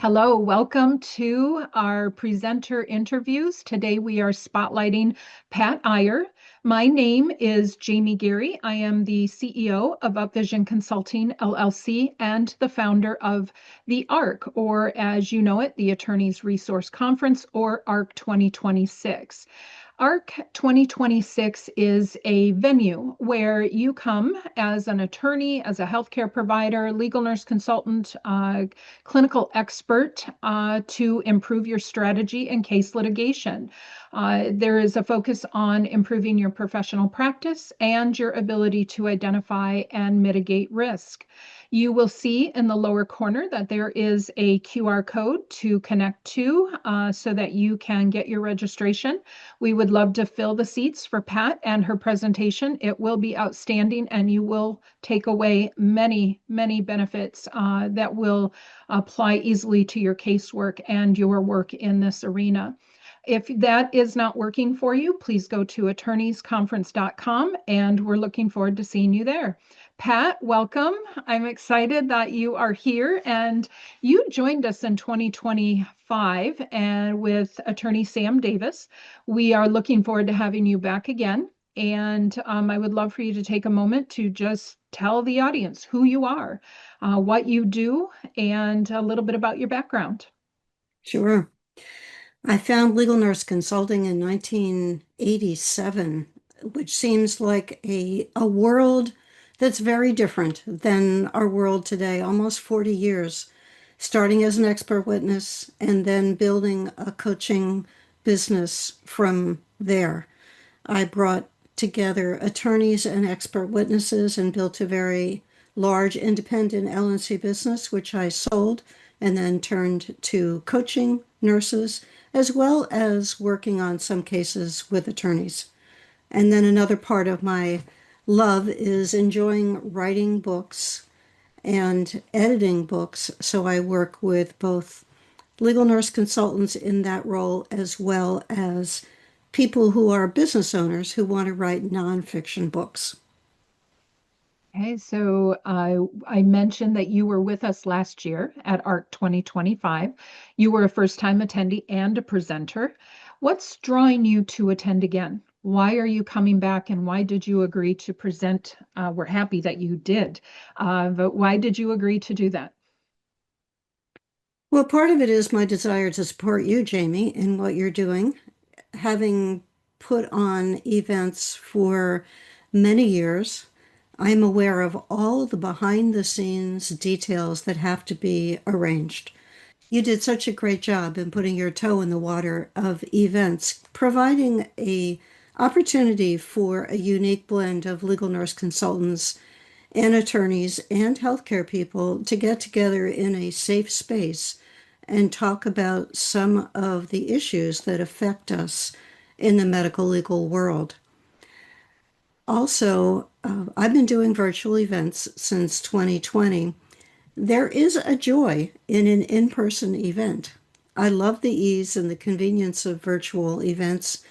Hello, welcome to our presenter interviews. Today we are spotlighting Pat Iyer. My name is Jamie Geary. I am the CEO of Upvision Consulting LLC and the founder of the ARC, or as you know it, the Attorneys Resource Conference, or ARC 2026. ARC 2026 is a venue where you come as an attorney, as a healthcare provider, legal nurse consultant, clinical expert to improve your strategy in case litigation. There is a focus on improving your professional practice and your ability to identify and mitigate risk. You will see in the lower corner that there is a QR code to connect to so that you can get your registration. We would love to fill the seats for Pat and her presentation. It will be outstanding, and you will take away many, many benefits that will apply easily to your casework and your work in this arena. If that is not working for you, please go to attorneysconference.com, and we're looking forward to seeing you there. Pat, welcome. I'm excited that you are here, and you joined us in 2025 and with attorney Sam Davis. We are looking forward to having you back again. And I would love for you to take a moment to just tell the audience who you are, what you do, and a little bit about your background. Sure. I found legal nurse consulting in 1987, which seems like a world that's very different than our world today, almost 40 years, starting as an expert witness and then building a coaching business from there. I brought together attorneys and expert witnesses and built a very large independent LLC business, which I sold and then turned to coaching nurses, as well as working on some cases with attorneys. And then another part of my love is enjoying writing books and editing books. So I work with both legal nurse consultants in that role, as well as people who are business owners who want to write nonfiction books. Okay, so I mentioned that you were with us last year at ARC 2025. You were a first-time attendee and a presenter. What's drawing you to attend again? Why are you coming back, and why did you agree to present? We're happy that you did, but why did you agree to do that? Well, part of it is my desire to support you, Jamie, in what you're doing. Having put on events for many years, I'm aware of all the behind the scenes details that have to be arranged. You did such a great job in putting your toe in the water of events, providing a opportunity for a unique blend of legal nurse consultants and attorneys and healthcare people to get together in a safe space and talk about some of the issues that affect us in the medical legal world. Also, I've been doing virtual events since 2020. There is a joy in an in-person event. I love the ease and the convenience of virtual events.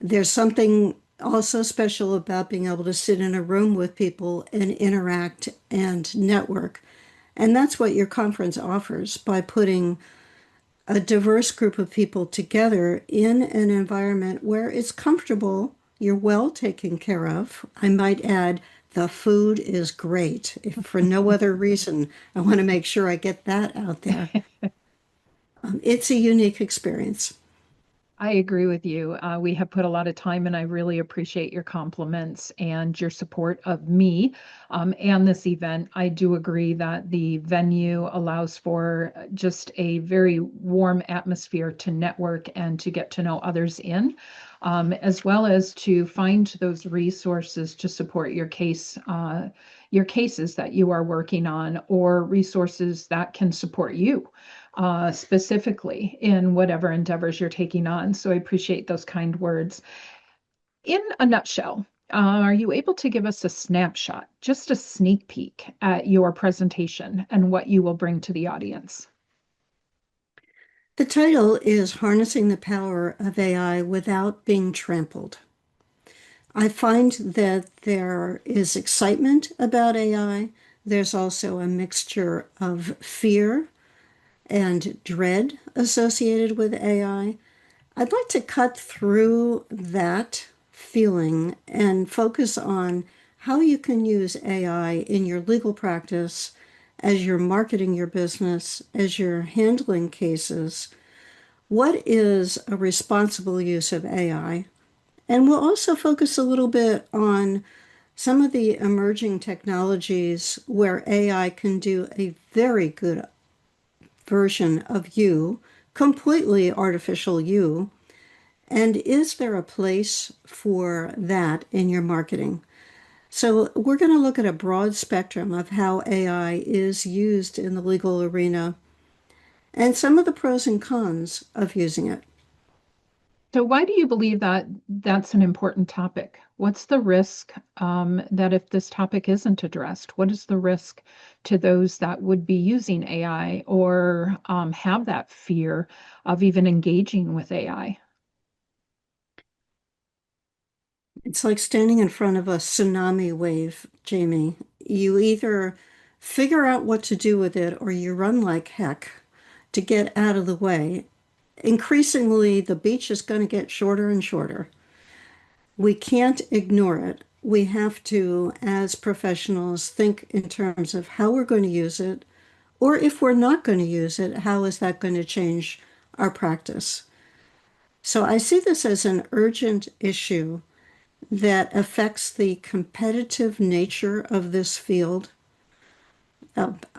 There's something also special about being able to sit in a room with people and interact and network. And that's what your conference offers by putting a diverse group of people together in an environment where it's comfortable, you're well taken care of. I might add, the food is great. If for no other reason, I want to make sure I get that out there. It's a unique experience. I agree with you. We have put a lot of time, and I really appreciate your compliments and your support of me and this event. I do agree that the venue allows for just a very warm atmosphere to network and to get to know others in, as well as to find those resources to support your cases that you are working on, or resources that can support you specifically in whatever endeavors you're taking on. So I appreciate those kind words. In a nutshell, are you able to give us a snapshot, just a sneak peek at your presentation and what you will bring to the audience? The title is Harnessing the Power of AI Without Being Trampled. I find that there is excitement about AI. There's also a mixture of fear and dread associated with AI. I'd like to cut through that feeling and focus on how you can use AI in your legal practice as you're marketing your business, as you're handling cases. What is a responsible use of AI? And we'll also focus a little bit on some of the emerging technologies where AI can do a very good version of you, completely artificial you. And is there a place for that in your marketing? So, we're going to look at a broad spectrum of how AI is used in the legal arena and some of the pros and cons of using it. So why do you believe that that's an important topic? What's the risk that if this topic isn't addressed, what is the risk to those that would be using AI or have that fear of even engaging with AI? It's like standing in front of a tsunami wave, Jamie. You either figure out what to do with it or you run like heck to get out of the way. Increasingly, the beach is going to get shorter and shorter. We can't ignore it. We have to, as professionals, think in terms of how we're going to use it, or if we're not going to use it, how is that going to change our practice? So I see this as an urgent issue that affects the competitive nature of this field.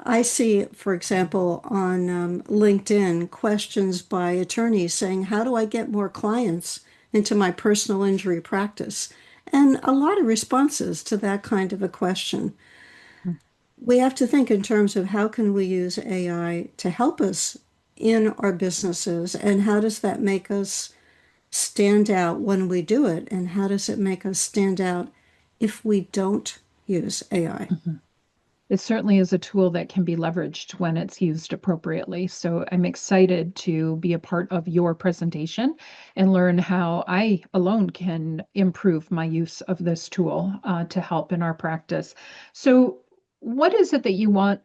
I see, for example, on LinkedIn, questions by attorneys saying, how do I get more clients into my personal injury practice? And a lot of responses to that kind of a question. We have to think in terms of how can we use AI to help us in our businesses, and how does that make us stand out when we do it, and how does it make us stand out if we don't use AI? Mhm. It certainly is a tool that can be leveraged when it's used appropriately. So I'm excited to be a part of your presentation and learn how I alone can improve my use of this tool to help in our practice. So, what is it that you want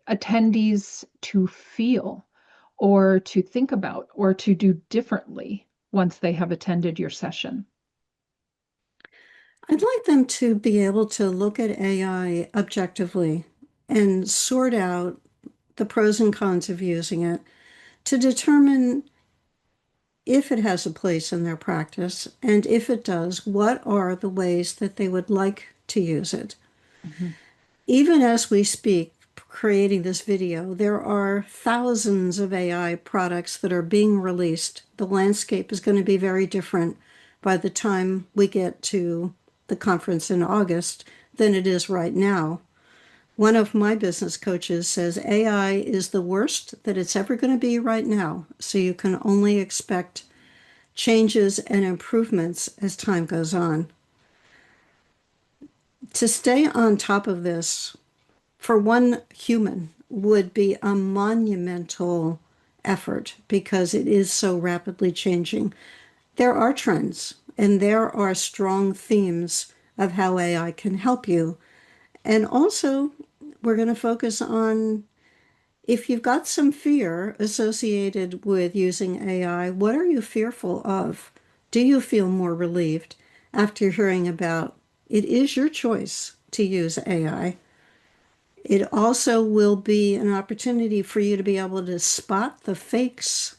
attendees to feel or to think about or to do differently once they have attended your session? I'd like them to be able to look at AI objectively and sort out the pros and cons of using it to determine if it has a place in their practice, and if it does, what are the ways that they would like to use it. Mhm. Even as we speak, creating this video, there are thousands of AI products that are being released. The landscape is going to be very different by the time we get to the conference in August than it is right now. One of my business coaches says AI is the worst that it's ever going to be right now. So you can only expect changes and improvements as time goes on. To stay on top of this for one human would be a monumental effort because it is so rapidly changing. There are trends and there are strong themes of how AI can help you. And also, we're going to focus on if you've got some fear associated with using AI, what are you fearful of? Do you feel more relieved after hearing about it is your choice to use AI? It also will be an opportunity for you to be able to spot the fakes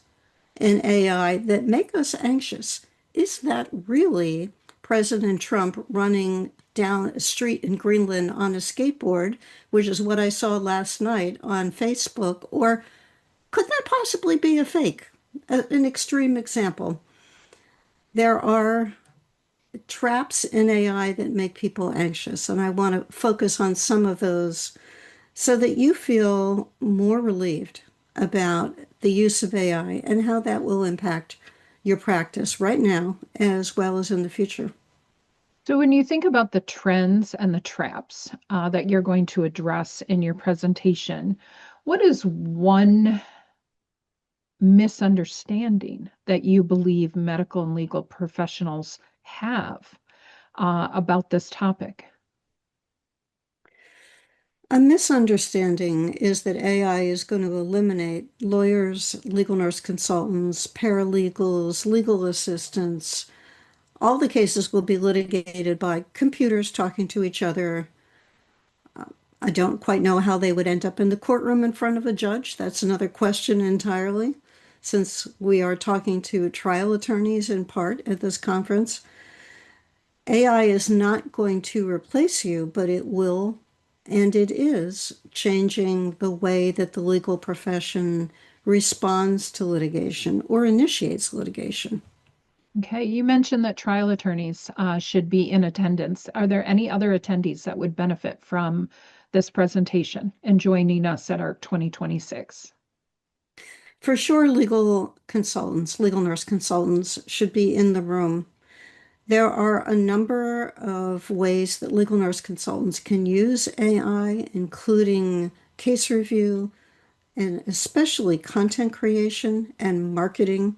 in AI that make us anxious. Is that really President Trump running down a street in Greenland on a skateboard, which is what I saw last night on Facebook? Or could that possibly be a fake? An extreme example. There are traps in AI that make people anxious, and I want to focus on some of those so that you feel more relieved about the use of AI and how that will impact your practice right now as well as in the future. So, when you think about the trends and the traps that you're going to address in your presentation, what is one misunderstanding that you believe medical and legal professionals have about this topic? A misunderstanding is that AI is going to eliminate lawyers, legal nurse consultants, paralegals, legal assistants. All the cases will be litigated by computers talking to each other. I don't quite know how they would end up in the courtroom in front of a judge. That's another question entirely, since we are talking to trial attorneys in part at this conference. AI is not going to replace you, but it will, and it is changing the way that the legal profession responds to litigation or initiates litigation. Okay, you mentioned that trial attorneys should be in attendance. Are there any other attendees that would benefit from this presentation and joining us at ARC 2026? For sure, legal consultants, legal nurse consultants should be in the room. There are a number of ways that legal nurse consultants can use AI, including case review and especially content creation and marketing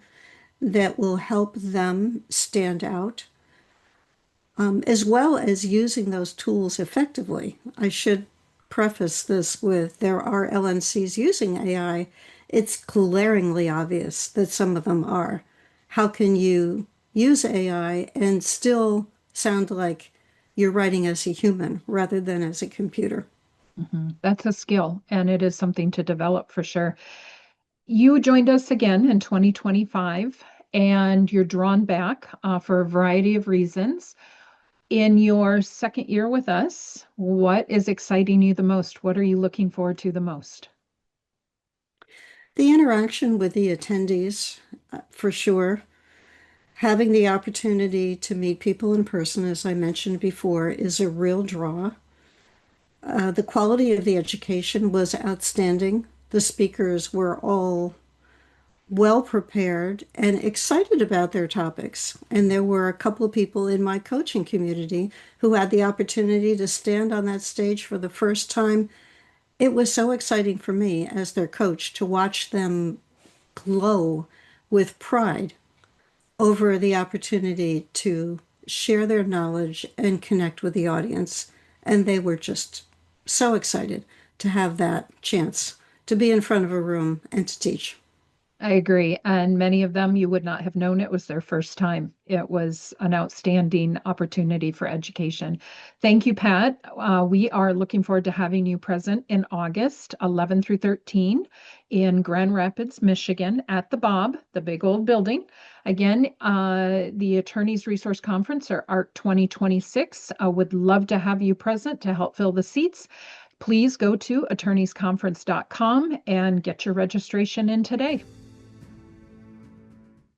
that will help them stand out, as well as using those tools effectively. I should preface this with there are LNCs using AI. It's glaringly obvious that some of them are. How can you use AI and still sound like you're writing as a human rather than as a computer? That's a skill, and it is something to develop for sure. You joined us again in 2025, and you're drawn back for a variety of reasons. In your second year with us, what is exciting you the most? What are you looking forward to the most? The interaction with the attendees, for sure. Having the opportunity to meet people in person, as I mentioned before, is a real draw. The quality of the education was outstanding. The speakers were all well prepared and excited about their topics. And there were a couple of people in my coaching community who had the opportunity to stand on that stage for the first time. It was so exciting for me as their coach to watch them glow with pride over the opportunity to share their knowledge and connect with the audience. And they were just so excited to have that chance to be in front of a room and to teach. I agree. And many of them you would not have known it was their first time. It was an outstanding opportunity for education. Thank you, Pat. We are looking forward to having you present in August 11 through 13 in Grand Rapids, Michigan at the Bob, the big old building. Again, the Attorneys Resource Conference or ARC 2026 would love to have you present to help fill the seats. Please go to attorneysconference.com and get your registration in today.